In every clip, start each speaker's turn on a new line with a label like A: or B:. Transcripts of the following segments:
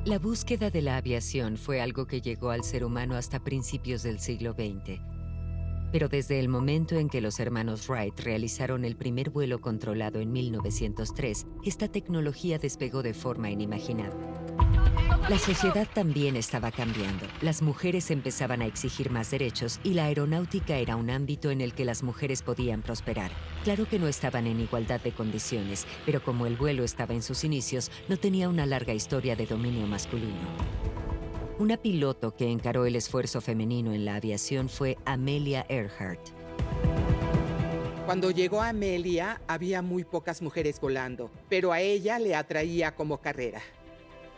A: La búsqueda de la aviación fue algo que llegó al ser humano hasta principios del siglo XX. Pero desde el momento en que los hermanos Wright realizaron el primer vuelo controlado en 1903, esta tecnología despegó de forma inimaginable. La sociedad también estaba cambiando. Las mujeres empezaban a exigir más derechos y la aeronáutica era un ámbito en el que las mujeres podían prosperar. Claro que no estaban en igualdad de condiciones, pero como el vuelo estaba en sus inicios, no tenía una larga historia de dominio masculino. Una piloto que encaró el esfuerzo femenino en la aviación fue Amelia Earhart.
B: Cuando llegó Amelia, había muy pocas mujeres volando, pero a ella le atraía como carrera.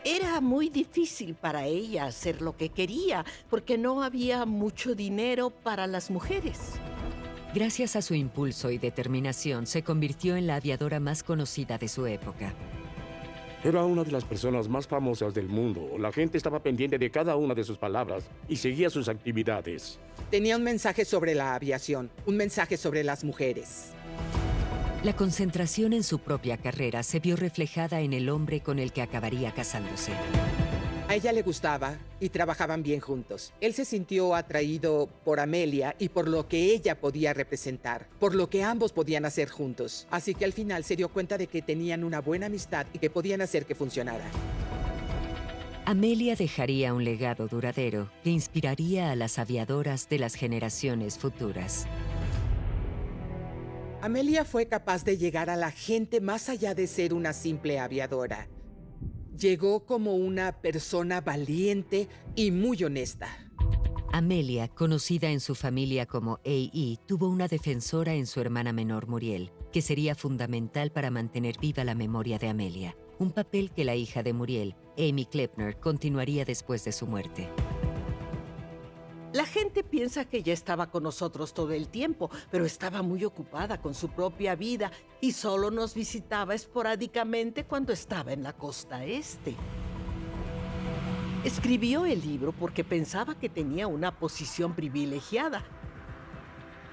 C: Era muy difícil para ella hacer lo que quería, porque no había mucho dinero para las mujeres.
A: Gracias a su impulso y determinación, se convirtió en la aviadora más conocida de su época.
D: Era una de las personas más famosas del mundo. La gente estaba pendiente de cada una de sus palabras y seguía sus actividades.
B: Tenía un mensaje sobre la aviación, un mensaje sobre las mujeres.
A: La concentración en su propia carrera se vio reflejada en el hombre con el que acabaría casándose.
B: A ella le gustaba y trabajaban bien juntos. Él se sintió atraído por Amelia y por lo que ella podía representar, por lo que ambos podían hacer juntos. Así que al final se dio cuenta de que tenían una buena amistad y que podían hacer que funcionara.
A: Amelia dejaría un legado duradero que inspiraría a las aviadoras de las generaciones futuras.
B: Amelia fue capaz de llegar a la gente más allá de ser una simple aviadora. Llegó como una persona valiente y muy honesta.
A: Amelia, conocida en su familia como A.E., tuvo una defensora en su hermana menor Muriel, que sería fundamental para mantener viva la memoria de Amelia, un papel que la hija de Muriel, Amy Klepner, continuaría después de su muerte.
C: La gente piensa que ella estaba con nosotros todo el tiempo, pero estaba muy ocupada con su propia vida y solo nos visitaba esporádicamente cuando estaba en la costa este. Escribió el libro porque pensaba que tenía una posición privilegiada.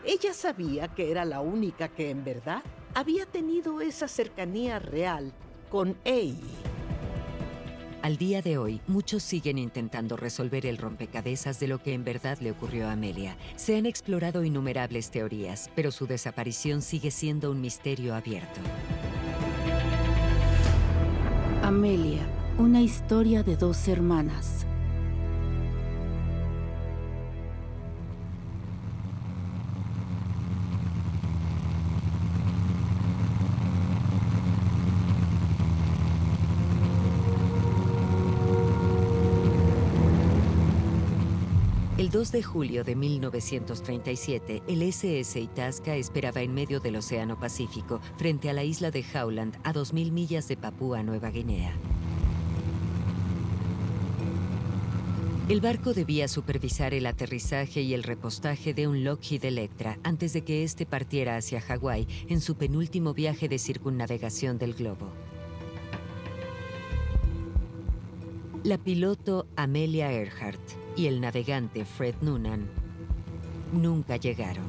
C: Ella sabía que era la única que en verdad había tenido esa cercanía real con ella.
A: Al día de hoy, muchos siguen intentando resolver el rompecabezas de lo que en verdad le ocurrió a Amelia. Se han explorado innumerables teorías, pero su desaparición sigue siendo un misterio abierto.
E: Amelia, una historia de dos hermanas.
A: El 2 de julio de 1937, el SS Itasca esperaba en medio del Océano Pacífico, frente a la isla de Howland, a 2.000 millas de Papúa Nueva Guinea. El barco debía supervisar el aterrizaje y el repostaje de un Lockheed Electra antes de que éste partiera hacia Hawái en su penúltimo viaje de circunnavegación del globo. La piloto Amelia Earhart y el navegante Fred Noonan nunca llegaron.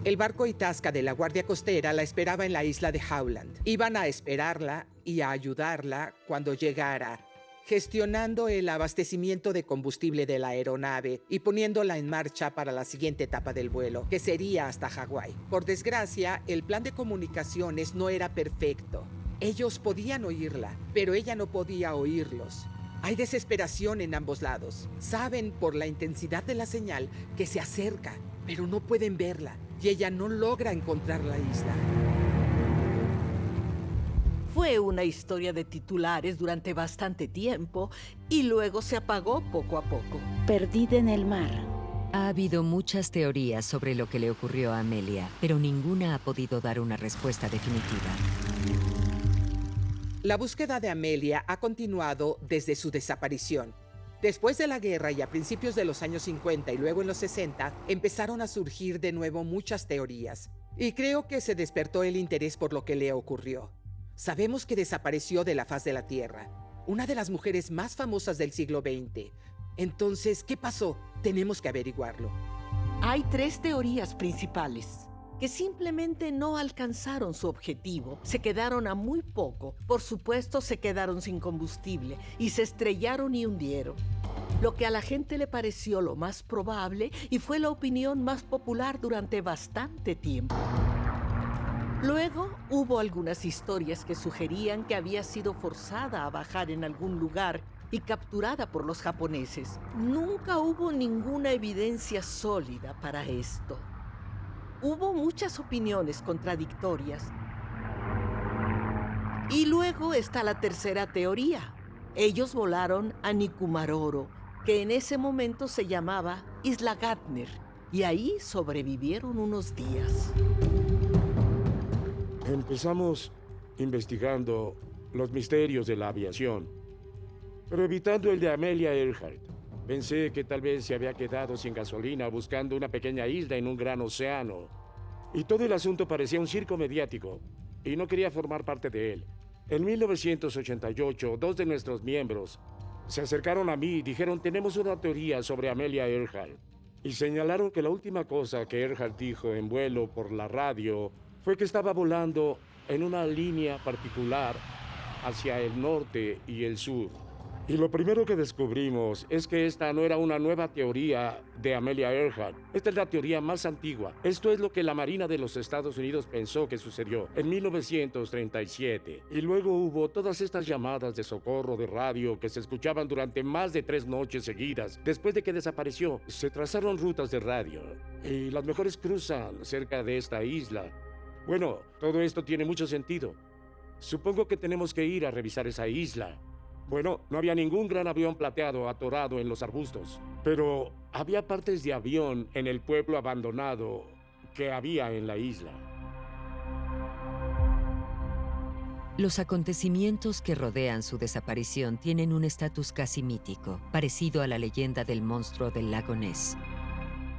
B: El barco Itasca de la Guardia Costera la esperaba en la isla de Howland. Iban a esperarla y a ayudarla cuando llegara, gestionando el abastecimiento de combustible de la aeronave y poniéndola en marcha para la siguiente etapa del vuelo, que sería hasta Hawái. Por desgracia, el plan de comunicaciones no era perfecto. Ellos podían oírla, pero ella no podía oírlos. Hay desesperación en ambos lados. Saben por la intensidad de la señal que se acerca, pero no pueden verla, y ella no logra encontrar la isla.
C: Fue una historia de titulares durante bastante tiempo y luego se apagó poco a poco.
E: Perdida en el mar.
A: Ha habido muchas teorías sobre lo que le ocurrió a Amelia, pero ninguna ha podido dar una respuesta definitiva.
B: La búsqueda de Amelia ha continuado desde su desaparición. Después de la guerra y a principios de los años 50 y luego en los 60, empezaron a surgir de nuevo muchas teorías. Y creo que se despertó el interés por lo que le ocurrió. Sabemos que desapareció de la faz de la Tierra, una de las mujeres más famosas del siglo XX. Entonces, ¿qué pasó? Tenemos que averiguarlo.
C: Hay tres teorías principales. que simplemente no alcanzaron su objetivo. Se quedaron a muy poco. Por supuesto, se quedaron sin combustible y se estrellaron y hundieron. Lo que a la gente le pareció lo más probable y fue la opinión más popular durante bastante tiempo. Luego hubo algunas historias que sugerían que había sido forzada a bajar en algún lugar y capturada por los japoneses. Nunca hubo ninguna evidencia sólida para esto. Hubo muchas opiniones contradictorias. Y luego está la tercera teoría. Ellos volaron a Nikumaroro, que en ese momento se llamaba Isla Gardner, y ahí sobrevivieron unos días.
D: Empezamos investigando los misterios de la aviación, pero evitando el de Amelia Earhart. Pensé que tal vez se había quedado sin gasolina buscando una pequeña isla en un gran océano. Y todo el asunto parecía un circo mediático, y no quería formar parte de él. En 1988, 2 de nuestros miembros se acercaron a mí y dijeron: tenemos una teoría sobre Amelia Earhart. Y señalaron que la última cosa que Earhart dijo en vuelo por la radio fue que estaba volando en una línea particular hacia el norte y el sur. Y lo primero que descubrimos es que esta no era una nueva teoría de Amelia Earhart. Esta es la teoría más antigua. Esto es lo que la Marina de los Estados Unidos pensó que sucedió en 1937. Y luego hubo todas estas llamadas de socorro de radio que se escuchaban durante más de 3 noches seguidas. Después de que desapareció, se trazaron rutas de radio y las mejores cruzan cerca de esta isla. Bueno, todo esto tiene mucho sentido. Supongo que tenemos que ir a revisar esa isla. Bueno, no había ningún gran avión plateado atorado en los arbustos, pero había partes de avión en el pueblo abandonado que había en la isla.
A: Los acontecimientos que rodean su desaparición tienen un estatus casi mítico, parecido a la leyenda del monstruo del lago Ness.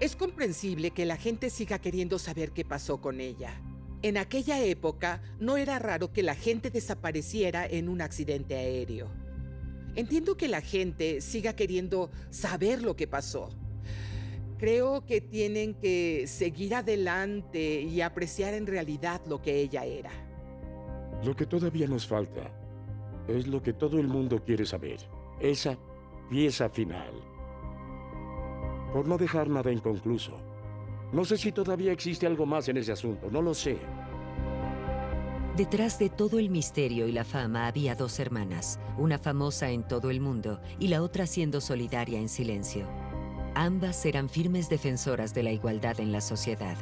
B: Es comprensible que la gente siga queriendo saber qué pasó con ella. En aquella época, no era raro que la gente desapareciera en un accidente aéreo. Entiendo que la gente siga queriendo saber lo que pasó. Creo que tienen que seguir adelante y apreciar en realidad lo que ella era.
D: Lo que todavía nos falta es lo que todo el mundo quiere saber. Esa pieza final. Por no dejar nada inconcluso. No sé si todavía existe algo más en ese asunto, no lo sé.
A: Detrás de todo el misterio y la fama había 2 hermanas, una famosa en todo el mundo y la otra siendo solidaria en silencio. Ambas eran firmes defensoras de la igualdad en la sociedad.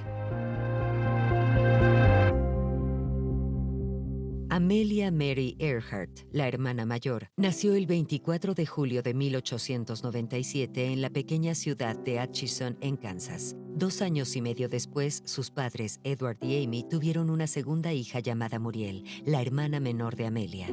A: Amelia Mary Earhart, la hermana mayor, nació el 24 de julio de 1897 en la pequeña ciudad de Atchison, en Kansas. 2 años y medio después, sus padres, Edward y Amy, tuvieron una segunda hija llamada Muriel, la hermana menor de Amelia.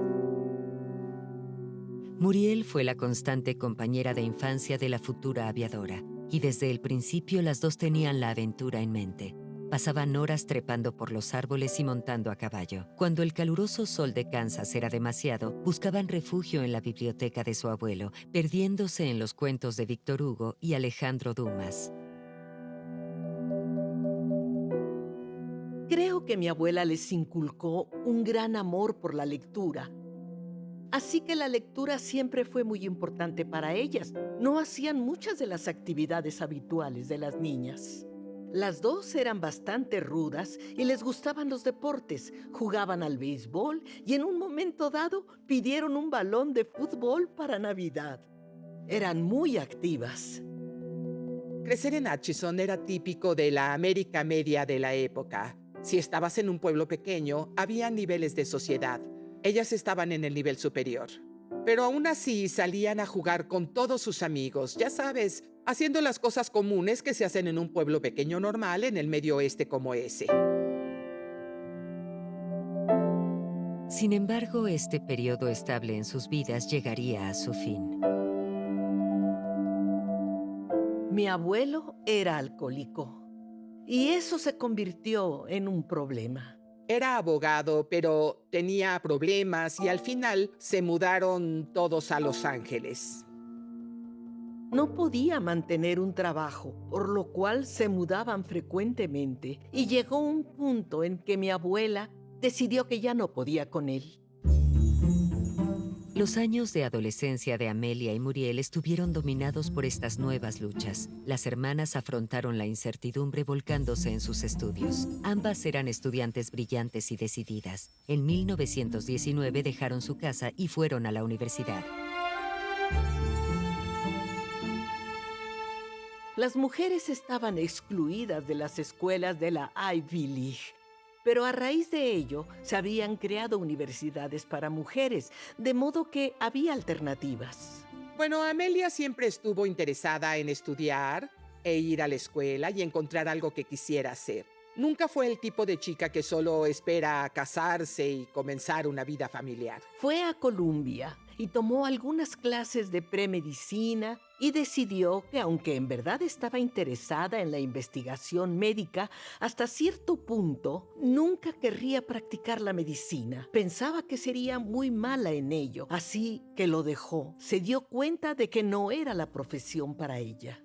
A: Muriel fue la constante compañera de infancia de la futura aviadora, y desde el principio las dos tenían la aventura en mente. Pasaban horas trepando por los árboles y montando a caballo. Cuando el caluroso sol de Kansas era demasiado, buscaban refugio en la biblioteca de su abuelo, perdiéndose en los cuentos de Víctor Hugo y Alejandro Dumas.
C: Creo que mi abuela les inculcó un gran amor por la lectura. Así que la lectura siempre fue muy importante para ellas. No hacían muchas de las actividades habituales de las niñas. Las dos eran bastante rudas y les gustaban los deportes. Jugaban al béisbol y en un momento dado pidieron un balón de fútbol para Navidad. Eran muy activas.
B: Crecer en Atchison era típico de la América media de la época. Si estabas en un pueblo pequeño, había niveles de sociedad. Ellas estaban en el nivel superior. Pero aún así salían a jugar con todos sus amigos, ya sabes, haciendo las cosas comunes que se hacen en un pueblo pequeño normal en el medio oeste como ese.
A: Sin embargo, este periodo estable en sus vidas llegaría a su fin.
C: Mi abuelo era alcohólico y eso se convirtió en un problema.
B: Era abogado, pero tenía problemas y al final se mudaron todos a Los Ángeles.
C: No podía mantener un trabajo, por lo cual se mudaban frecuentemente, y llegó un punto en que mi abuela decidió que ya no podía con él.
A: Los años de adolescencia de Amelia y Muriel estuvieron dominados por estas nuevas luchas. Las hermanas afrontaron la incertidumbre volcándose en sus estudios. Ambas eran estudiantes brillantes y decididas. En 1919 dejaron su casa y fueron a la universidad.
C: Las mujeres estaban excluidas de las escuelas de la Ivy League, pero a raíz de ello se habían creado universidades para mujeres, de modo que había alternativas.
B: Bueno, Amelia siempre estuvo interesada en estudiar e ir a la escuela y encontrar algo que quisiera hacer. Nunca fue el tipo de chica que solo espera a casarse y comenzar una vida familiar.
C: Fue a Columbia y tomó algunas clases de premedicina y decidió que, aunque en verdad estaba interesada en la investigación médica, hasta cierto punto nunca querría practicar la medicina. Pensaba que sería muy mala en ello, así que lo dejó. Se dio cuenta de que no era la profesión para ella.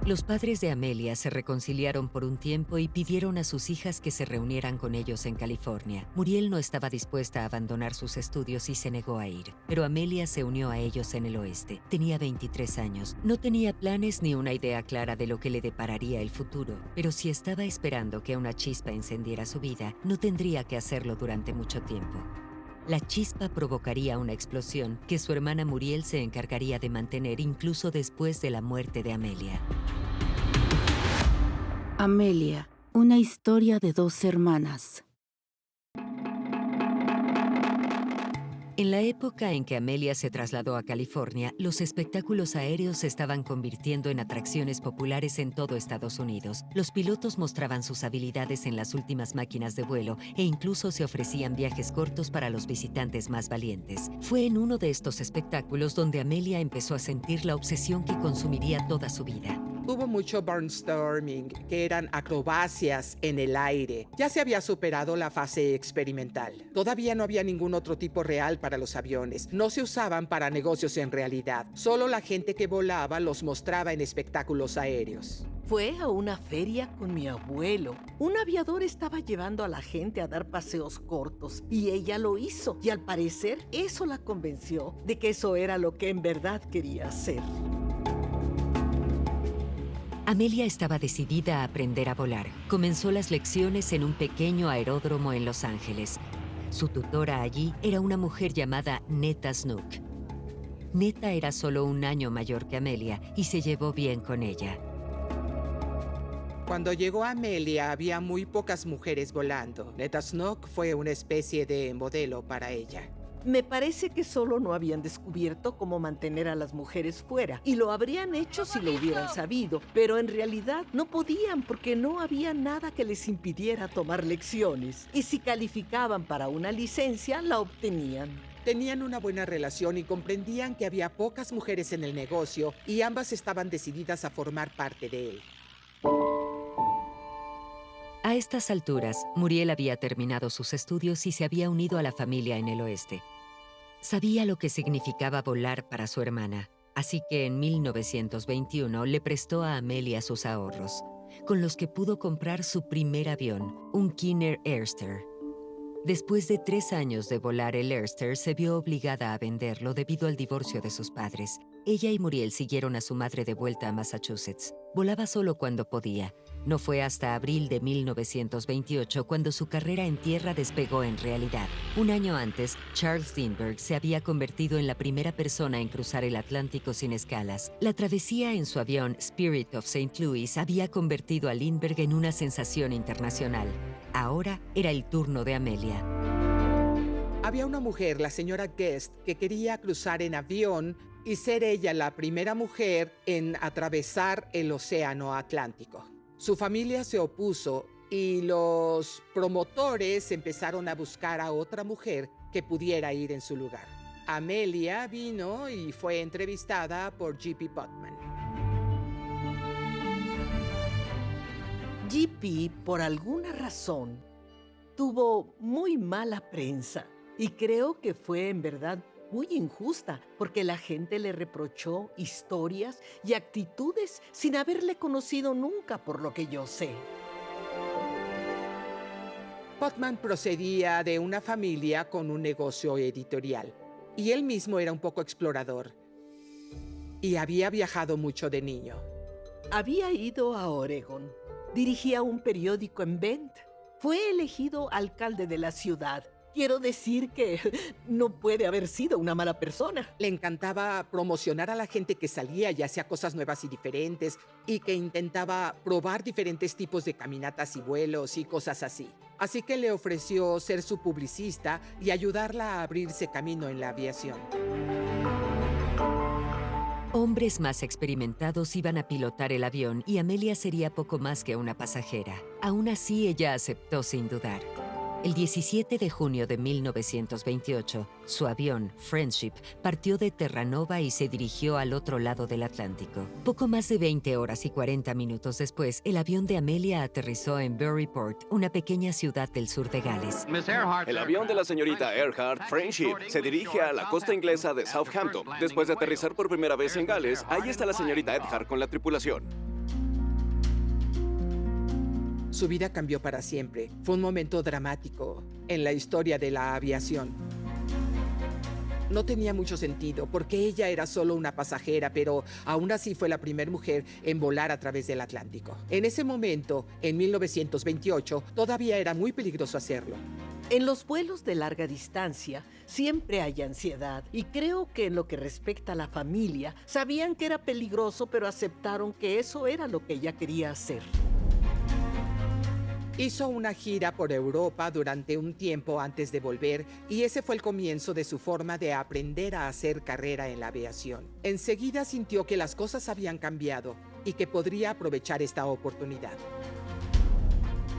A: Los padres de Amelia se reconciliaron por un tiempo y pidieron a sus hijas que se reunieran con ellos en California. Muriel no estaba dispuesta a abandonar sus estudios y se negó a ir, pero Amelia se unió a ellos en el oeste. Tenía 23 años. No tenía planes ni una idea clara de lo que le depararía el futuro, pero si estaba esperando que una chispa encendiera su vida, no tendría que hacerlo durante mucho tiempo. La chispa provocaría una explosión que su hermana Muriel se encargaría de mantener incluso después de la muerte de Amelia.
E: Amelia, una historia de dos hermanas.
A: En la época en que Amelia se trasladó a California, los espectáculos aéreos se estaban convirtiendo en atracciones populares en todo Estados Unidos. Los pilotos mostraban sus habilidades en las últimas máquinas de vuelo e incluso se ofrecían viajes cortos para los visitantes más valientes. Fue en uno de estos espectáculos donde Amelia empezó a sentir la obsesión que consumiría toda su vida.
B: Hubo mucho barnstorming, que eran acrobacias en el aire. Ya se había superado la fase experimental. Todavía no había ningún otro tipo real para los aviones. No se usaban para negocios en realidad. Solo la gente que volaba los mostraba en espectáculos aéreos.
C: Fue a una feria con mi abuelo. Un aviador estaba llevando a la gente a dar paseos cortos y ella lo hizo. Y al parecer eso la convenció de que eso era lo que en verdad quería hacer.
A: Amelia estaba decidida a aprender a volar. Comenzó las lecciones en un pequeño aeródromo en Los Ángeles. Su tutora allí era una mujer llamada Netta Snook. Netta era solo un año mayor que Amelia y se llevó bien con ella.
B: Cuando llegó Amelia, había muy pocas mujeres volando. Netta Snook fue una especie de modelo para ella.
C: Me parece que solo no habían descubierto cómo mantener a las mujeres fuera, y lo habrían hecho si lo hubieran sabido, pero en realidad no podían porque no había nada que les impidiera tomar lecciones, y si calificaban para una licencia, la obtenían.
B: Tenían una buena relación y comprendían que había pocas mujeres en el negocio y ambas estaban decididas a formar parte de él.
A: A estas alturas, Muriel había terminado sus estudios y se había unido a la familia en el oeste. Sabía lo que significaba volar para su hermana, así que en 1921 le prestó a Amelia sus ahorros, con los que pudo comprar su primer avión, un Kinner Airster. Después de 3 años de volar el Airster, se vio obligada a venderlo debido al divorcio de sus padres. Ella y Muriel siguieron a su madre de vuelta a Massachusetts. Volaba solo cuando podía. No fue hasta abril de 1928 cuando su carrera en tierra despegó en realidad. Un año antes, Charles Lindbergh se había convertido en la primera persona en cruzar el Atlántico sin escalas. La travesía en su avión Spirit of St. Louis había convertido a Lindbergh en una sensación internacional. Ahora era el turno de Amelia.
B: Había una mujer, la señora Guest, que quería cruzar en avión y ser ella la primera mujer en atravesar el océano Atlántico. Su familia se opuso y los promotores empezaron a buscar a otra mujer que pudiera ir en su lugar. Amelia vino y fue entrevistada por J.P. Putman.
C: J.P., por alguna razón, tuvo muy mala prensa y creo que fue en verdad muy injusta, porque la gente le reprochó historias y actitudes sin haberle conocido nunca, por lo que yo sé.
B: Putnam procedía de una familia con un negocio editorial, y él mismo era un poco explorador, y había viajado mucho de niño.
C: Había ido a Oregón, dirigía un periódico en Bend, fue elegido alcalde de la ciudad. Quiero decir que no puede haber sido una mala persona.
B: Le encantaba promocionar a la gente que salía y hacía cosas nuevas y diferentes, y que intentaba probar diferentes tipos de caminatas y vuelos y cosas así. Así que le ofreció ser su publicista y ayudarla a abrirse camino en la aviación.
A: Hombres más experimentados iban a pilotar el avión y Amelia sería poco más que una pasajera. Aún así, ella aceptó sin dudar. El 17 de junio de 1928, su avión, Friendship, partió de Terranova y se dirigió al otro lado del Atlántico. Poco más de 20 horas y 40 minutos después, el avión de Amelia aterrizó en Buryport, una pequeña ciudad del sur de Gales.
F: El avión de la señorita Earhart, Friendship, se dirige a la costa inglesa de Southampton. Después de aterrizar por primera vez en Gales, ahí está la señorita Earhart con la tripulación.
B: Su vida cambió para siempre. Fue un momento dramático en la historia de la aviación. No tenía mucho sentido porque ella era solo una pasajera, pero aún así fue la primera mujer en volar a través del Atlántico. En ese momento, en 1928, todavía era muy peligroso hacerlo.
C: En los vuelos de larga distancia siempre hay ansiedad, y creo que en lo que respecta a la familia, sabían que era peligroso, pero aceptaron que eso era lo que ella quería hacer.
B: Hizo una gira por Europa durante un tiempo antes de volver, y ese fue el comienzo de su forma de aprender a hacer carrera en la aviación. Enseguida sintió que las cosas habían cambiado y que podría aprovechar esta oportunidad.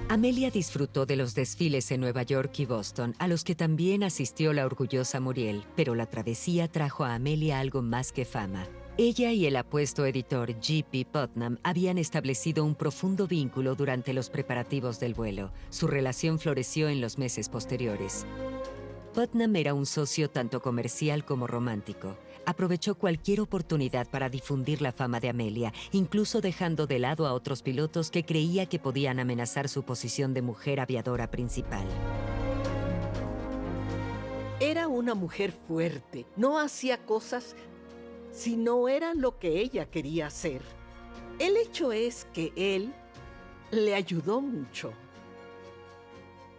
A: Amelia disfrutó de los desfiles en Nueva York y Boston, a los que también asistió la orgullosa Muriel, pero la travesía trajo a Amelia algo más que fama. Ella y el apuesto editor G.P. Putnam habían establecido un profundo vínculo durante los preparativos del vuelo. Su relación floreció en los meses posteriores. Putnam era un socio tanto comercial como romántico. Aprovechó cualquier oportunidad para difundir la fama de Amelia, incluso dejando de lado a otros pilotos que creía que podían amenazar su posición de mujer aviadora principal.
C: Era una mujer fuerte, no hacía cosas si no era lo que ella quería hacer. El hecho es que él le ayudó mucho.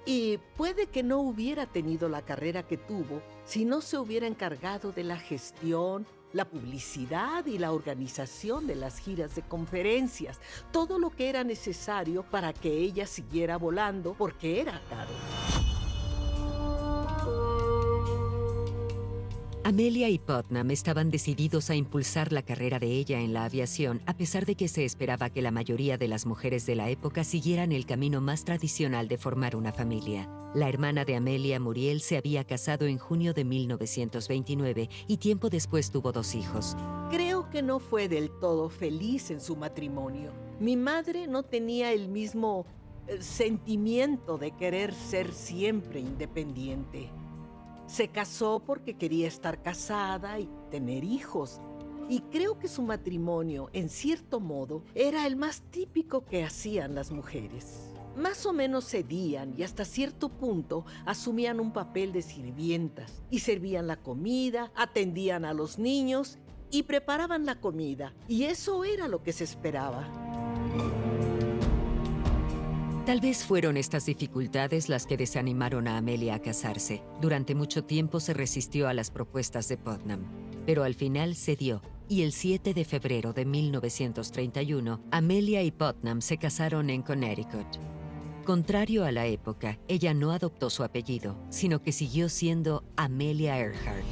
C: Y puede que no hubiera tenido la carrera que tuvo si no se hubiera encargado de la gestión, la publicidad y la organización de las giras de conferencias, todo lo que era necesario para que ella siguiera volando, porque era caro.
A: Amelia y Putnam estaban decididos a impulsar la carrera de ella en la aviación, a pesar de que se esperaba que la mayoría de las mujeres de la época siguieran el camino más tradicional de formar una familia. La hermana de Amelia, Muriel, se había casado en junio de 1929 y tiempo después tuvo 2 hijos.
C: Creo que no fue del todo feliz en su matrimonio. Mi madre no tenía el mismo sentimiento de querer ser siempre independiente. Se casó porque quería estar casada y tener hijos. Y creo que su matrimonio, en cierto modo, era el más típico que hacían las mujeres. Más o menos cedían y hasta cierto punto asumían un papel de sirvientas y servían la comida, atendían a los niños y preparaban la comida. Y eso era lo que se esperaba.
A: Tal vez fueron estas dificultades las que desanimaron a Amelia a casarse. Durante mucho tiempo se resistió a las propuestas de Putnam, pero al final cedió, y el 7 de febrero de 1931, Amelia y Putnam se casaron en Connecticut. Contrario a la época, ella no adoptó su apellido, sino que siguió siendo Amelia Earhart.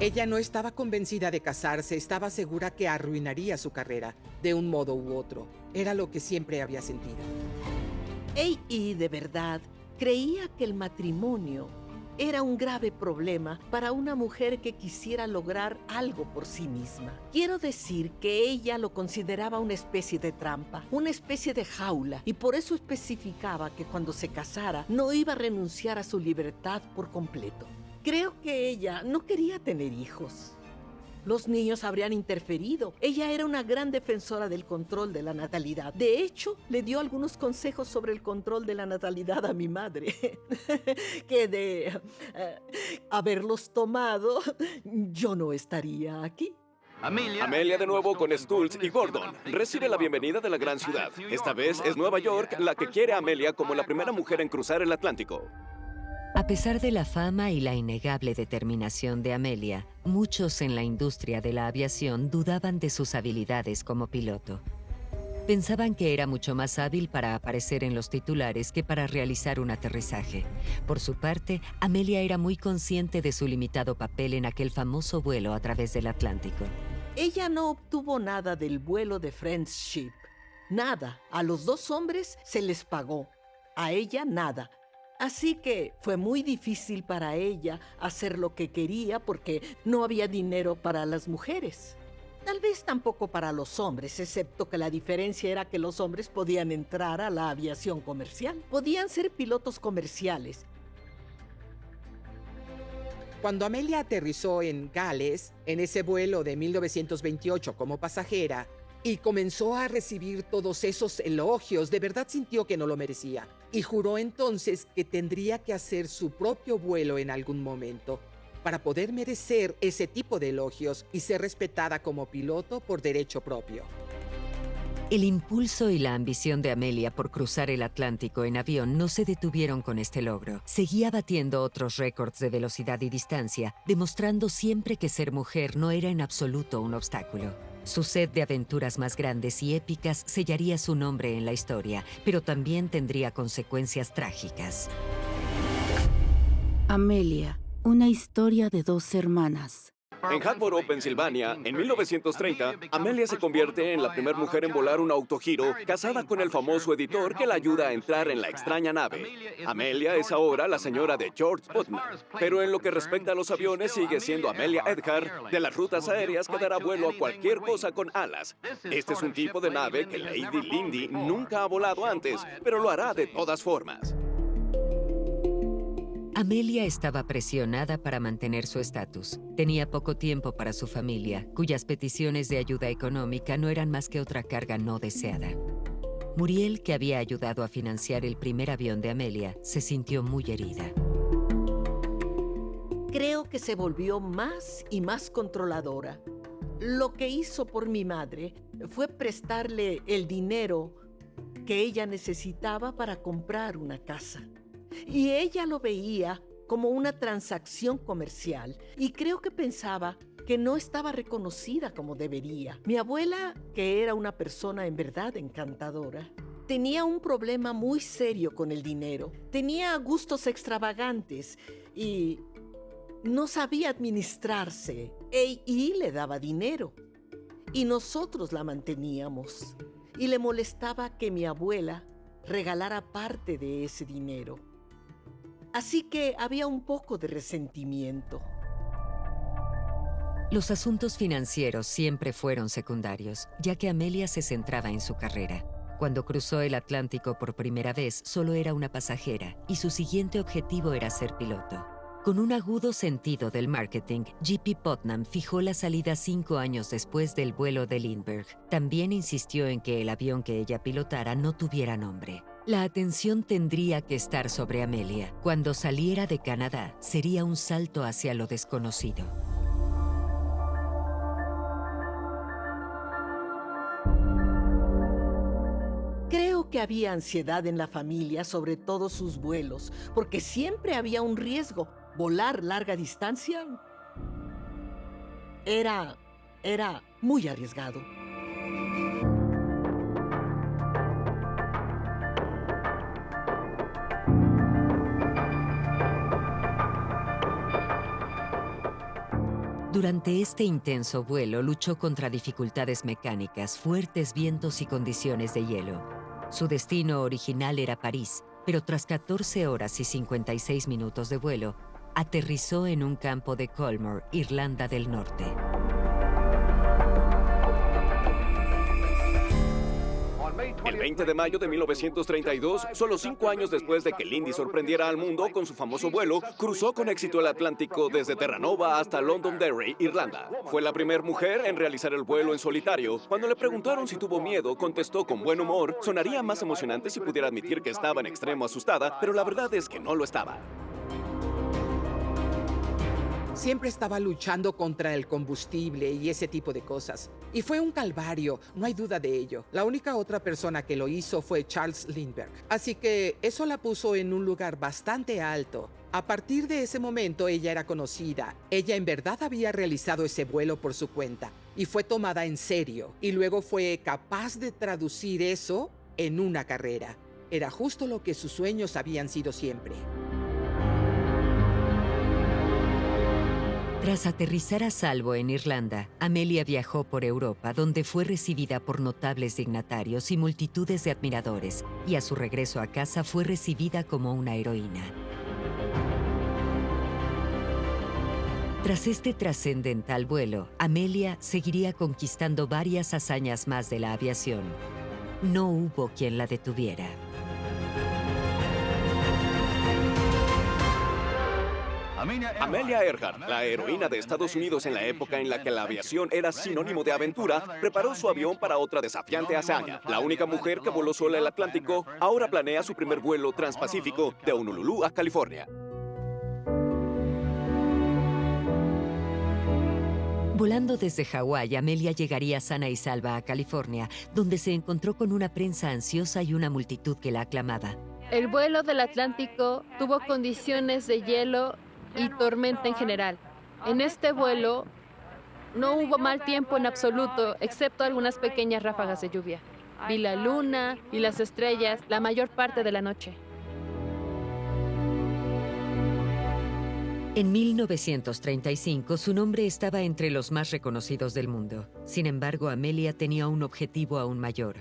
B: Ella no estaba convencida de casarse, estaba segura que arruinaría su carrera, de un modo u otro. Era lo que siempre había sentido.
C: A.E. de verdad creía que el matrimonio era un grave problema para una mujer que quisiera lograr algo por sí misma. Quiero decir que ella lo consideraba una especie de trampa, una especie de jaula, y por eso especificaba que cuando se casara no iba a renunciar a su libertad por completo. Creo que ella no quería tener hijos. Los niños habrían interferido. Ella era una gran defensora del control de la natalidad. De hecho, le dio algunos consejos sobre el control de la natalidad a mi madre. Que de haberlos tomado, yo no estaría aquí.
F: Amelia de nuevo con Stultz y Gordon. Recibe la bienvenida de la gran ciudad. Esta vez es Nueva York la que quiere a Amelia como la primera mujer en cruzar el Atlántico.
A: A pesar de la fama y la innegable determinación de Amelia, muchos en la industria de la aviación dudaban de sus habilidades como piloto. Pensaban que era mucho más hábil para aparecer en los titulares que para realizar un aterrizaje. Por su parte, Amelia era muy consciente de su limitado papel en aquel famoso vuelo a través del Atlántico.
C: Ella no obtuvo nada del vuelo de Friendship. Nada. A los dos hombres se les pagó. A ella nada. Así que fue muy difícil para ella hacer lo que quería porque no había dinero para las mujeres. Tal vez tampoco para los hombres, excepto que la diferencia era que los hombres podían entrar a la aviación comercial. Podían ser pilotos comerciales.
B: Cuando Amelia aterrizó en Gales, en ese vuelo de 1928 como pasajera, y comenzó a recibir todos esos elogios, de verdad sintió que no lo merecía. Y juró entonces que tendría que hacer su propio vuelo en algún momento para poder merecer ese tipo de elogios y ser respetada como piloto por derecho propio.
A: El impulso y la ambición de Amelia por cruzar el Atlántico en avión no se detuvieron con este logro. Seguía batiendo otros récords de velocidad y distancia, demostrando siempre que ser mujer no era en absoluto un obstáculo. Su sed de aventuras más grandes y épicas sellaría su nombre en la historia, pero también tendría consecuencias trágicas.
E: Amelia, una historia de dos hermanas.
F: En Hatboro, Pensilvania, en 1930, Amelia se convierte en la primera mujer en volar un autogiro, casada con el famoso editor que la ayuda a entrar en la extraña nave. Amelia es ahora la señora de George Putnam, pero en lo que respecta a los aviones sigue siendo Amelia Earhart de las rutas aéreas que dará vuelo a cualquier cosa con alas. Este es un tipo de nave que Lady Lindy nunca ha volado antes, pero lo hará de todas formas.
A: Amelia estaba presionada para mantener su estatus. Tenía poco tiempo para su familia, cuyas peticiones de ayuda económica no eran más que otra carga no deseada. Muriel, que había ayudado a financiar el primer avión de Amelia, se sintió muy herida.
C: Creo que se volvió más y más controladora. Lo que hizo por mi madre fue prestarle el dinero que ella necesitaba para comprar una casa. Y ella lo veía como una transacción comercial y creo que pensaba que no estaba reconocida como debería. Mi abuela, que era una persona en verdad encantadora, tenía un problema muy serio con el dinero. Tenía gustos extravagantes y no sabía administrarse. Y le daba dinero. Y nosotros la manteníamos. Y le molestaba que mi abuela regalara parte de ese dinero. Así que había un poco de resentimiento.
A: Los asuntos financieros siempre fueron secundarios, ya que Amelia se centraba en su carrera. Cuando cruzó el Atlántico por primera vez, solo era una pasajera, y su siguiente objetivo era ser piloto. Con un agudo sentido del marketing, J.P. Putnam fijó la salida 5 años después del vuelo de Lindbergh. También insistió en que el avión que ella pilotara no tuviera nombre. La atención tendría que estar sobre Amelia. Cuando saliera de Canadá, sería un salto hacia lo desconocido.
C: Creo que había ansiedad en la familia sobre todos sus vuelos, porque siempre había un riesgo. Volar larga distancia era muy arriesgado.
A: Durante este intenso vuelo luchó contra dificultades mecánicas, fuertes vientos y condiciones de hielo. Su destino original era París, pero tras 14 horas y 56 minutos de vuelo, aterrizó en un campo de Colmore, Irlanda del Norte.
F: El 20 de mayo de 1932, solo 5 años después de que Lindy sorprendiera al mundo con su famoso vuelo, cruzó con éxito el Atlántico desde Terranova hasta Londonderry, Irlanda. Fue la primera mujer en realizar el vuelo en solitario. Cuando le preguntaron si tuvo miedo, contestó con buen humor: sonaría más emocionante si pudiera admitir que estaba en extremo asustada, pero la verdad es que no lo estaba.
B: Siempre estaba luchando contra el combustible y ese tipo de cosas. Y fue un calvario, no hay duda de ello. La única otra persona que lo hizo fue Charles Lindbergh. Así que eso la puso en un lugar bastante alto. A partir de ese momento ella era conocida. Ella en verdad había realizado ese vuelo por su cuenta y fue tomada en serio. Y luego fue capaz de traducir eso en una carrera. Era justo lo que sus sueños habían sido siempre.
A: Tras aterrizar a salvo en Irlanda, Amelia viajó por Europa, donde fue recibida por notables dignatarios y multitudes de admiradores, y a su regreso a casa fue recibida como una heroína. Tras este trascendental vuelo, Amelia seguiría conquistando varias hazañas más de la aviación. No hubo quien la detuviera.
F: Amelia Earhart, la heroína de Estados Unidos en la época en la que la aviación era sinónimo de aventura, preparó su avión para otra desafiante hazaña. La única mujer que voló sola el Atlántico ahora planea su primer vuelo transpacífico de Honolulu a California.
A: Volando desde Hawái, Amelia llegaría sana y salva a California, donde se encontró con una prensa ansiosa y una multitud que la aclamaba.
G: El vuelo del Atlántico tuvo condiciones de hielo y tormenta en general. En este vuelo no hubo mal tiempo en absoluto, excepto algunas pequeñas ráfagas de lluvia. Vi la luna y las estrellas la mayor parte de la noche.
A: En 1935, su nombre estaba entre los más reconocidos del mundo. Sin embargo, Amelia tenía un objetivo aún mayor: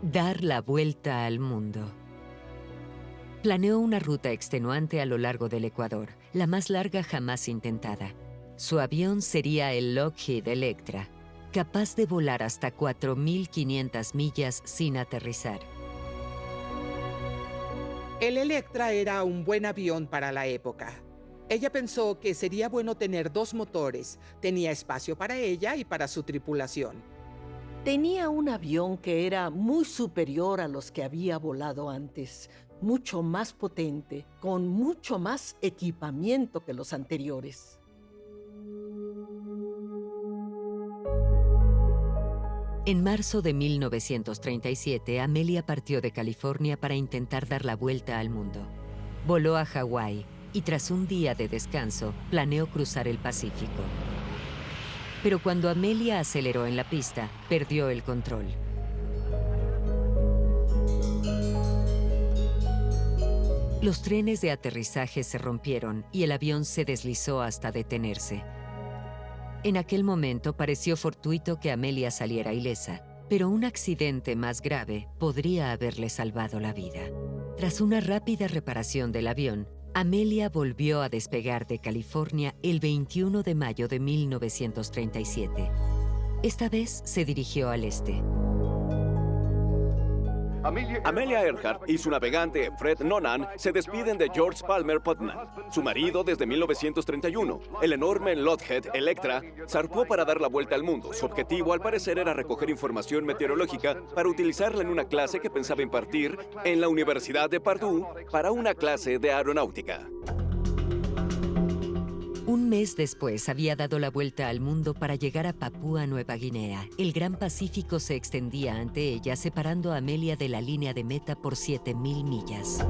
A: dar la vuelta al mundo. Planeó una ruta extenuante a lo largo del Ecuador, la más larga jamás intentada. Su avión sería el Lockheed Electra, capaz de volar hasta 4.500 millas sin aterrizar.
B: El Electra era un buen avión para la época. Ella pensó que sería bueno tener 2 motores. Tenía espacio para ella y para su tripulación.
C: Tenía un avión que era muy superior a los que había volado antes, mucho más potente, con mucho más equipamiento que los anteriores.
A: En marzo de 1937, Amelia partió de California para intentar dar la vuelta al mundo. Voló a Hawái y tras un día de descanso, planeó cruzar el Pacífico. Pero cuando Amelia aceleró en la pista, perdió el control. Los trenes de aterrizaje se rompieron y el avión se deslizó hasta detenerse. En aquel momento pareció fortuito que Amelia saliera ilesa, pero un accidente más grave podría haberle salvado la vida. Tras una rápida reparación del avión, Amelia volvió a despegar de California el 21 de mayo de 1937. Esta vez se dirigió al este.
F: Amelia Earhart y su navegante Fred Noonan se despiden de George Palmer Putnam, su marido desde 1931. El enorme Lockheed Electra zarpó para dar la vuelta al mundo. Su objetivo, al parecer, era recoger información meteorológica para utilizarla en una clase que pensaba impartir en la Universidad de Purdue para una clase de aeronáutica.
A: Un mes después había dado la vuelta al mundo para llegar a Papúa Nueva Guinea. El Gran Pacífico se extendía ante ella, separando a Amelia de la línea de meta por 7.000 millas.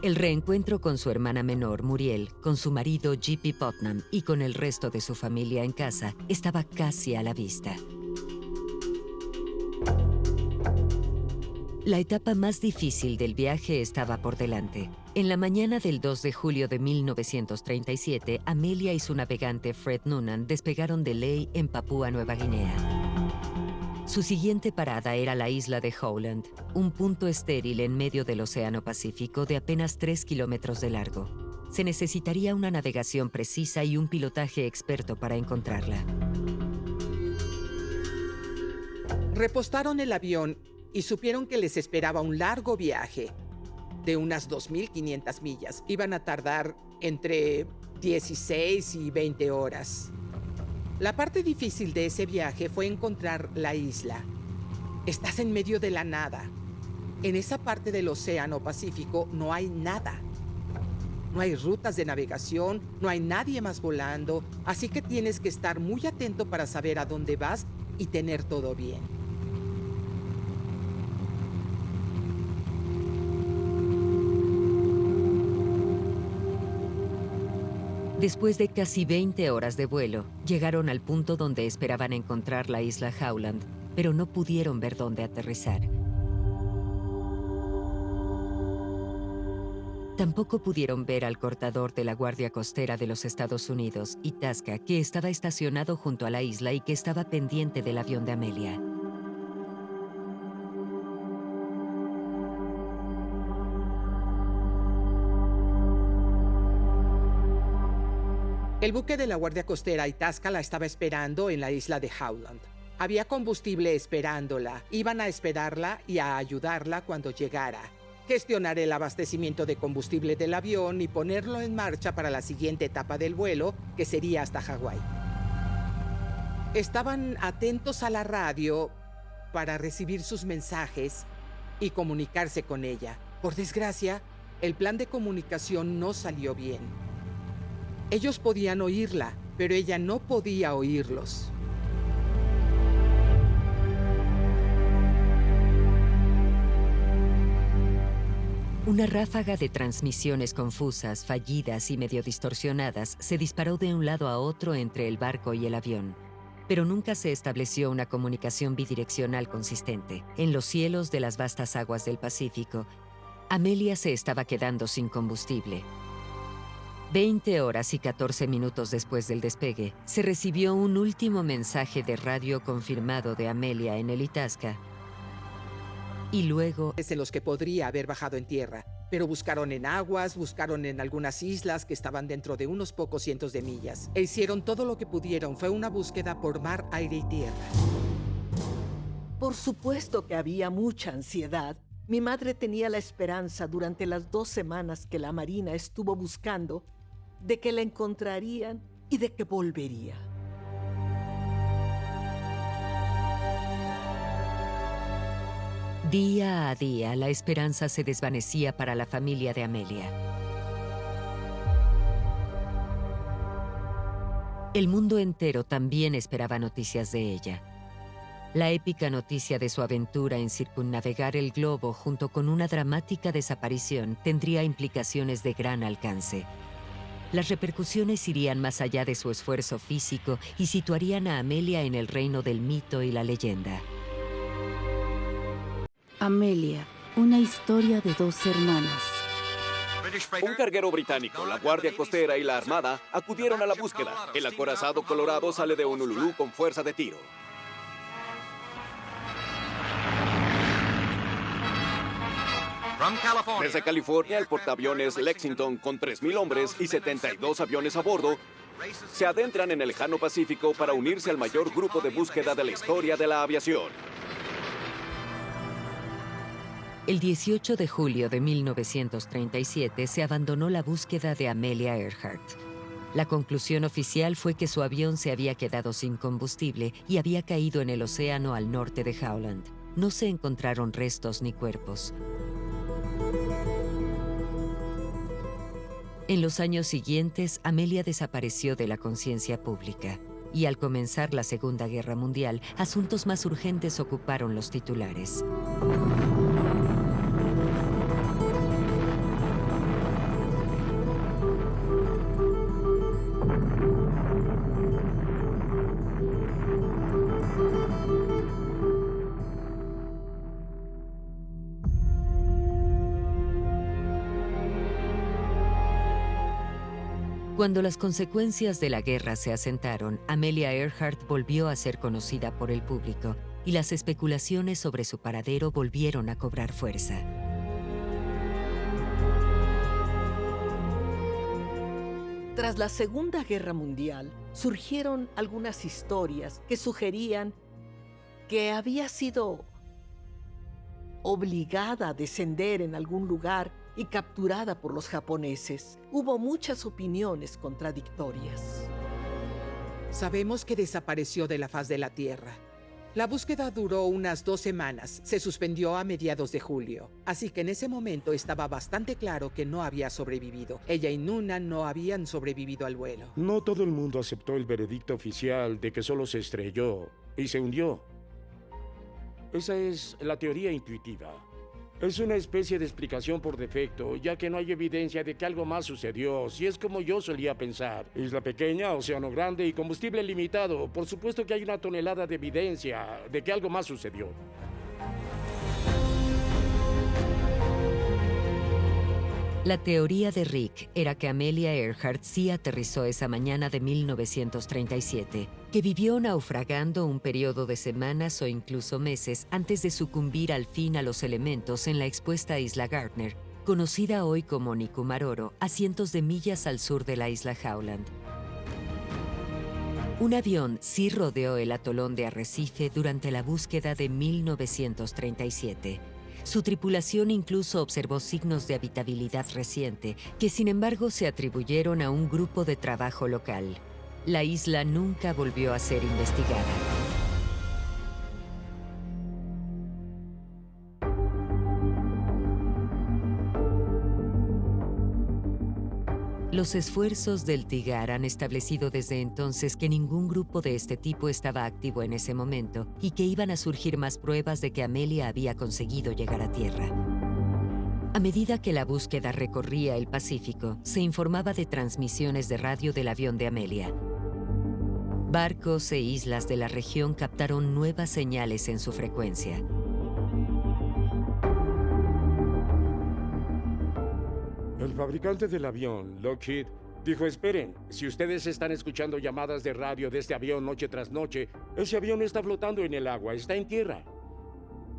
A: El reencuentro con su hermana menor, Muriel, con su marido, J.P. Putnam, y con el resto de su familia en casa, estaba casi a la vista. La etapa más difícil del viaje estaba por delante. En la mañana del 2 de julio de 1937, Amelia y su navegante Fred Noonan despegaron de Lae en Papúa Nueva Guinea. Su siguiente parada era la isla de Howland, un punto estéril en medio del Océano Pacífico de apenas 3 kilómetros de largo. Se necesitaría una navegación precisa y un pilotaje experto para encontrarla.
B: Repostaron el avión y supieron que les esperaba un largo viaje de unas 2.500 millas. Iban a tardar entre 16 y 20 horas. La parte difícil de ese viaje fue encontrar la isla. Estás en medio de la nada. En esa parte del Océano Pacífico no hay nada. No hay rutas de navegación, no hay nadie más volando, así que tienes que estar muy atento para saber a dónde vas y tener todo bien.
A: Después de casi 20 horas de vuelo, llegaron al punto donde esperaban encontrar la isla Howland, pero no pudieron ver dónde aterrizar. Tampoco pudieron ver al cortador de la Guardia Costera de los Estados Unidos, Itasca, que estaba estacionado junto a la isla y que estaba pendiente del avión de Amelia.
B: El buque de la Guardia Costera Itasca la estaba esperando en la isla de Howland. Había combustible esperándola. Iban a esperarla y a ayudarla cuando llegara. Gestionar el abastecimiento de combustible del avión y ponerlo en marcha para la siguiente etapa del vuelo, que sería hasta Hawái. Estaban atentos a la radio para recibir sus mensajes y comunicarse con ella. Por desgracia, el plan de comunicación no salió bien. Ellos podían oírla, pero ella no podía oírlos.
A: Una ráfaga de transmisiones confusas, fallidas y medio distorsionadas se disparó de un lado a otro entre el barco y el avión. Pero nunca se estableció una comunicación bidireccional consistente. En los cielos de las vastas aguas del Pacífico, Amelia se estaba quedando sin combustible. 20 horas y 14 minutos después del despegue, se recibió un último mensaje de radio confirmado de Amelia en el Itasca. Y luego...
B: En los que podría haber bajado en tierra, pero buscaron en aguas, buscaron en algunas islas que estaban dentro de unos pocos cientos de millas. E hicieron todo lo que pudieron. Fue una búsqueda por mar, aire y tierra.
C: Por supuesto que había mucha ansiedad. Mi madre tenía la esperanza durante las 2 semanas que la Marina estuvo buscando de que la encontrarían y de que volvería.
A: Día a día, la esperanza se desvanecía para la familia de Amelia. El mundo entero también esperaba noticias de ella. La épica noticia de su aventura en circunnavegar el globo junto con una dramática desaparición tendría implicaciones de gran alcance. Las repercusiones irían más allá de su esfuerzo físico y situarían a Amelia en el reino del mito y la leyenda.
E: Amelia, una historia de 2 hermanas.
F: Un carguero británico, la Guardia Costera y la Armada acudieron a la búsqueda. El acorazado Colorado sale de Honolulu con fuerza de tiro. Desde California, el portaaviones Lexington, con 3,000 hombres y 72 aviones a bordo, se adentran en el lejano Pacífico para unirse al mayor grupo de búsqueda de la historia de la aviación.
A: El 18 de julio de 1937 se abandonó la búsqueda de Amelia Earhart. La conclusión oficial fue que su avión se había quedado sin combustible y había caído en el océano al norte de Howland. No se encontraron restos ni cuerpos. En los años siguientes, Amelia desapareció de la conciencia pública. Y al comenzar la Segunda Guerra Mundial, asuntos más urgentes ocuparon los titulares. Cuando las consecuencias de la guerra se asentaron, Amelia Earhart volvió a ser conocida por el público y las especulaciones sobre su paradero volvieron a cobrar fuerza.
C: Tras la Segunda Guerra Mundial, surgieron algunas historias que sugerían que había sido obligada a descender en algún lugar y capturada por los japoneses. Hubo muchas opiniones contradictorias.
B: Sabemos que desapareció de la faz de la Tierra. La búsqueda duró unas 2 semanas. Se suspendió a mediados de julio. Así que en ese momento estaba bastante claro que no había sobrevivido. Ella y Noonan no habían sobrevivido al vuelo.
D: No todo el mundo aceptó el veredicto oficial de que solo se estrelló y se hundió. Esa es la teoría intuitiva. Es una especie de explicación por defecto, ya que no hay evidencia de que algo más sucedió, si es como yo solía pensar. Isla pequeña, océano grande y combustible limitado. Por supuesto que hay una tonelada de evidencia de que algo más sucedió.
A: La teoría de Rick era que Amelia Earhart sí aterrizó esa mañana de 1937, que vivió naufragando un periodo de semanas o incluso meses antes de sucumbir al fin a los elementos en la expuesta isla Gardner, conocida hoy como Nikumaroro, a cientos de millas al sur de la isla Howland. Un avión sí rodeó el atolón de Arrecife durante la búsqueda de 1937. Su tripulación incluso observó signos de habitabilidad reciente, que sin embargo se atribuyeron a un grupo de trabajo local. La isla nunca volvió a ser investigada. Los esfuerzos del TIGAR han establecido desde entonces que ningún grupo de este tipo estaba activo en ese momento y que iban a surgir más pruebas de que Amelia había conseguido llegar a tierra. A medida que la búsqueda recorría el Pacífico, se informaba de transmisiones de radio del avión de Amelia. Barcos e islas de la región captaron nuevas señales en su frecuencia.
D: El fabricante del avión, Lockheed, dijo: esperen, si ustedes están escuchando llamadas de radio de este avión noche tras noche, ese avión no está flotando en el agua, está en tierra.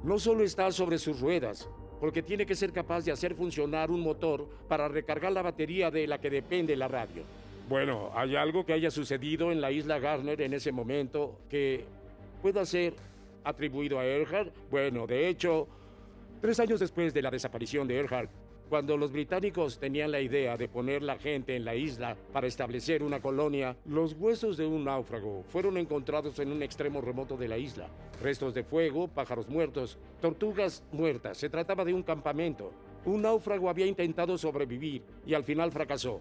D: No solo está sobre sus ruedas, porque tiene que ser capaz de hacer funcionar un motor para recargar la batería de la que depende la radio. Bueno, ¿hay algo que haya sucedido en la isla Gardner en ese momento que pueda ser atribuido a Earhart? Bueno, de hecho, 3 años después de la desaparición de Earhart, cuando los británicos tenían la idea de poner la gente en la isla para establecer una colonia, los huesos de un náufrago fueron encontrados en un extremo remoto de la isla. Restos de fuego, pájaros muertos, tortugas muertas. Se trataba de un campamento. Un náufrago había intentado sobrevivir y al final fracasó.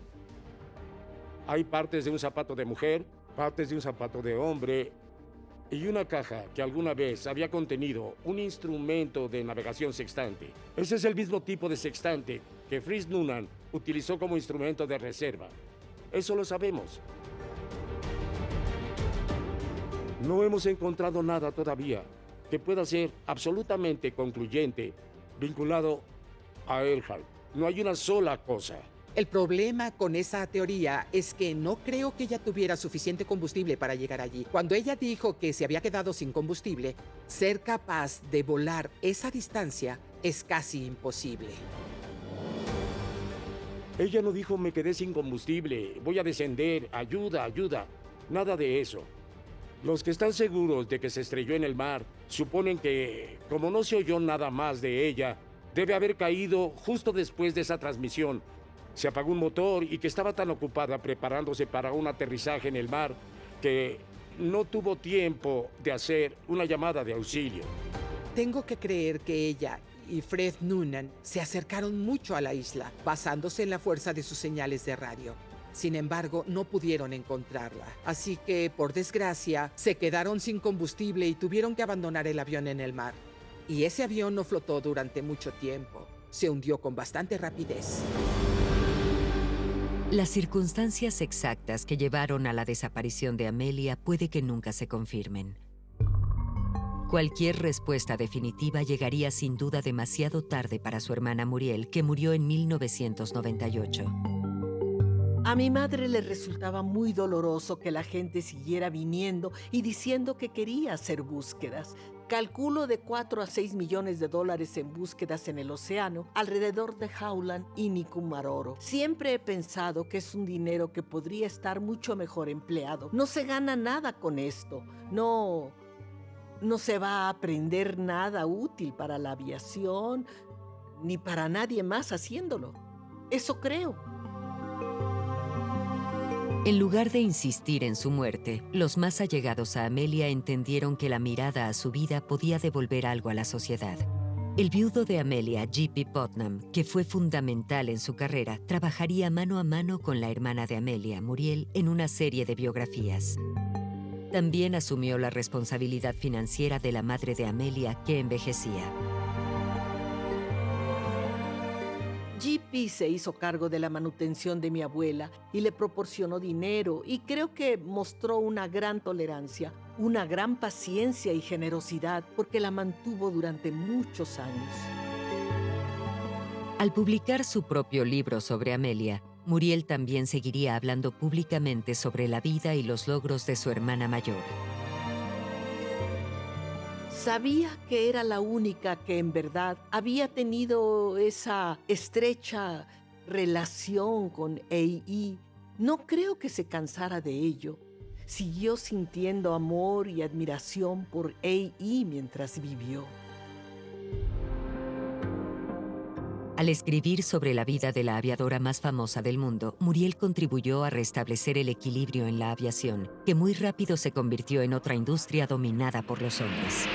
D: Hay partes de un zapato de mujer, partes de un zapato de hombre y una caja que alguna vez había contenido un instrumento de navegación sextante. Ese es el mismo tipo de sextante que Fritz Noonan utilizó como instrumento de reserva. Eso lo sabemos. No hemos encontrado nada todavía que pueda ser absolutamente concluyente vinculado a Earhart. No hay una sola cosa.
B: El problema con esa teoría es que no creo que ella tuviera suficiente combustible para llegar allí. Cuando ella dijo que se había quedado sin combustible, ser capaz de volar esa distancia es casi imposible.
D: Ella no dijo: me quedé sin combustible, voy a descender, ayuda, ayuda. Nada de eso. Los que están seguros de que se estrelló en el mar suponen que, como no se oyó nada más de ella, debe haber caído justo después de esa transmisión. Se apagó un motor y que estaba tan ocupada preparándose para un aterrizaje en el mar que no tuvo tiempo de hacer una llamada de auxilio.
B: Tengo que creer que ella y Fred Noonan se acercaron mucho a la isla, basándose en la fuerza de sus señales de radio. Sin embargo, no pudieron encontrarla. Así que, por desgracia, se quedaron sin combustible y tuvieron que abandonar el avión en el mar. Y ese avión no flotó durante mucho tiempo. Se hundió con bastante rapidez.
A: Las circunstancias exactas que llevaron a la desaparición de Amelia puede que nunca se confirmen. Cualquier respuesta definitiva llegaría sin duda demasiado tarde para su hermana Muriel, que murió en 1998.
C: A mi madre le resultaba muy doloroso que la gente siguiera viniendo y diciendo que quería hacer búsquedas. Calculo de 4 a 6 millones de dólares en búsquedas en el océano alrededor de Howland y Nikumaroro. Siempre he pensado que es un dinero que podría estar mucho mejor empleado. No se gana nada con esto. No se va a aprender nada útil para la aviación, ni para nadie más haciéndolo. Eso creo.
A: En lugar de insistir en su muerte, los más allegados a Amelia entendieron que la mirada a su vida podía devolver algo a la sociedad. El viudo de Amelia, J.P. Putnam, que fue fundamental en su carrera, trabajaría mano a mano con la hermana de Amelia, Muriel, en una serie de biografías. También asumió la responsabilidad financiera de la madre de Amelia, que envejecía.
C: J.P. se hizo cargo de la manutención de mi abuela y le proporcionó dinero, y creo que mostró una gran tolerancia, una gran paciencia y generosidad porque la mantuvo durante muchos años.
A: Al publicar su propio libro sobre Amelia, Muriel también seguiría hablando públicamente sobre la vida y los logros de su hermana mayor.
C: Sabía que era la única que en verdad había tenido esa estrecha relación con A.E. No creo que se cansara de ello. Siguió sintiendo amor y admiración por A.E. mientras vivió.
A: Al escribir sobre la vida de la aviadora más famosa del mundo, Muriel contribuyó a restablecer el equilibrio en la aviación, que muy rápido se convirtió en otra industria dominada por los hombres.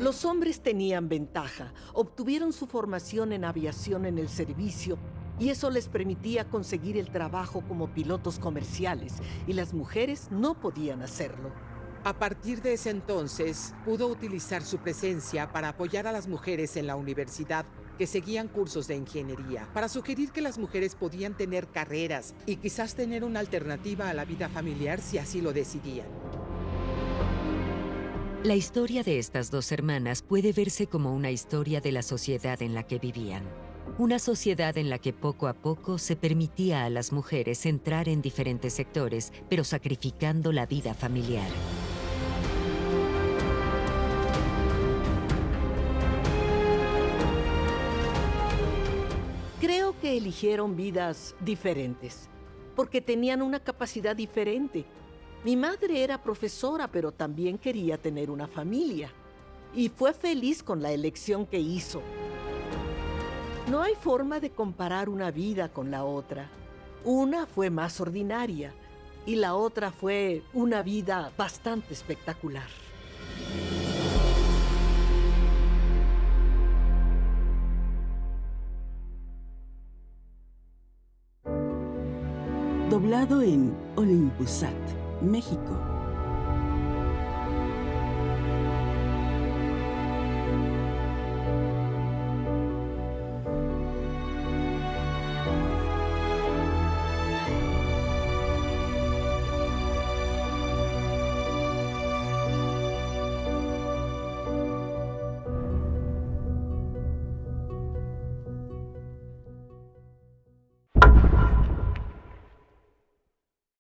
C: Los hombres tenían ventaja, obtuvieron su formación en aviación en el servicio y eso les permitía conseguir el trabajo como pilotos comerciales, y las mujeres no podían hacerlo.
B: A partir de ese entonces, pudo utilizar su presencia para apoyar a las mujeres en la universidad que seguían cursos de ingeniería, para sugerir que las mujeres podían tener carreras y quizás tener una alternativa a la vida familiar si así lo decidían.
A: La historia de estas dos hermanas puede verse como una historia de la sociedad en la que vivían. Una sociedad en la que poco a poco se permitía a las mujeres entrar en diferentes sectores, pero sacrificando la vida familiar.
C: Creo que eligieron vidas diferentes, porque tenían una capacidad diferente. Mi madre era profesora, pero también quería tener una familia, y fue feliz con la elección que hizo. No hay forma de comparar una vida con la otra. Una fue más ordinaria, y la otra fue una vida bastante espectacular.
E: Doblado en Olympusat, México.